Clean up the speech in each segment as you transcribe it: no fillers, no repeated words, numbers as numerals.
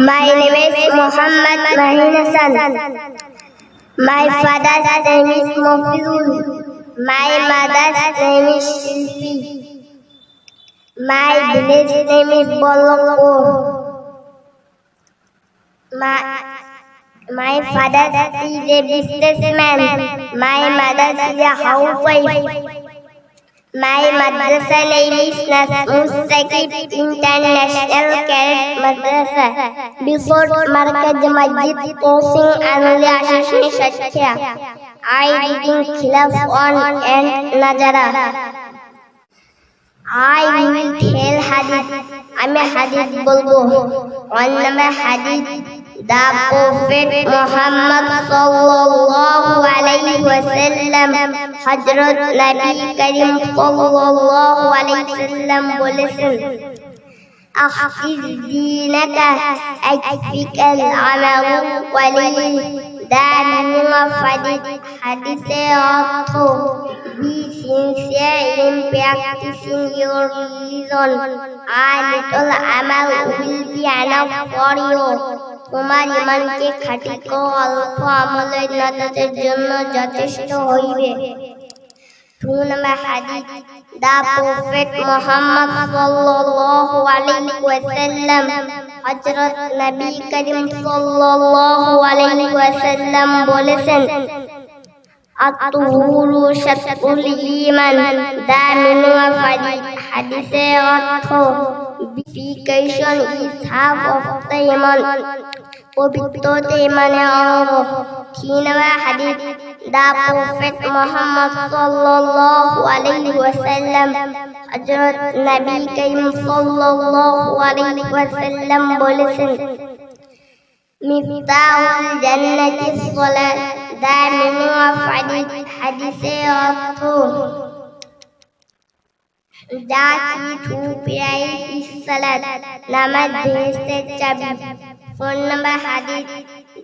My name is Muhammad Mahin Hassan. My father's name is Mofizul. My mother's name is Shilpi. My village name is Bolokpur. My father is a businessman. My mother is a housewife. My madrasa name is Mustaqib International Cadet Madrasa. Before Markaz Masjid Crossing Anuli Ashashni Satya. I reading Khilaf on and Najara. I will tell hadith. I'm a hadith bolbo. One number hadith. The Prophet Muhammad sallallahu alayhi wa sallam, Hazrat Nabi Karim sallallahu alayhi wa sallam বলেছেন, أخذ دينك أكفك العمل قليل. The meaning of hadith অর্থ, be sincere in practicing your religion. A little amal will be enough for you. তোমার ইমানকে খাঁটি করো, অল্প আমলের নাজাতের জন্য যথেষ্ট হইবে। 2 number hadith. The Prophet Muhammad sallallahu alayhi wa sallam, Hazrat Nabi Karim sallallahu alayhi wa sallam বলেছেন, আত-তুহুরু শাতরুল ঈমান। The meaning of hadith অর্থ, purification is half of the iman. পবিত্রতা ইমানের অঙ্গ। 3 number hadith. The Prophet Muhammad sallallahu alayhi wa sallam, Hazrat Nabi Karim sallallahu alayhi wa sallam বলেছেন, মিফতাহুল জান্নাতিস সালাত। The meaning of hadith অর্থ, the key to prayer is salat. নামাজ বেহেশতের চাবি। 4 number hadith.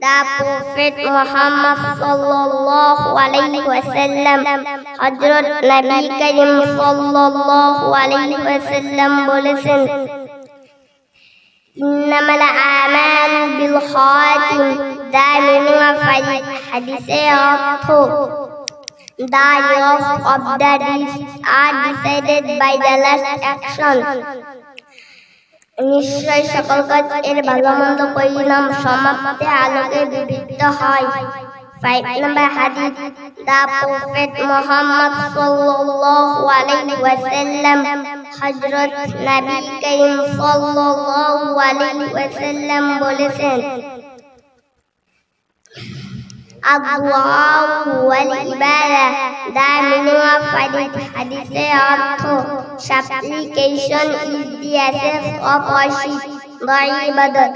The Prophet Muhammad sallallahu alayhi wa sallam, Hazrat Nabi Karim sallallahu alayhi wa sallam বলেছেন, innamal a'malu bil khawatim. The meaning of hadith অর্থ, the results of the deeds are decided by the last action. নিশ্চয় সকল কাজ এর ভালো মন্দ পরিণাম সমাপ্তি আলোকে বিবৃত হয়। 5 number hadith. The Prophet Muhammad sallallahu alayhi wa sallam, Hazrat Nabi Karim sallallahu alayhi wa sallam বলেছেন, আদ-দুআ ওয়াল ইবাদা। The meaning of hadith অর্থ, supplication is the essence of worship, the ibadat.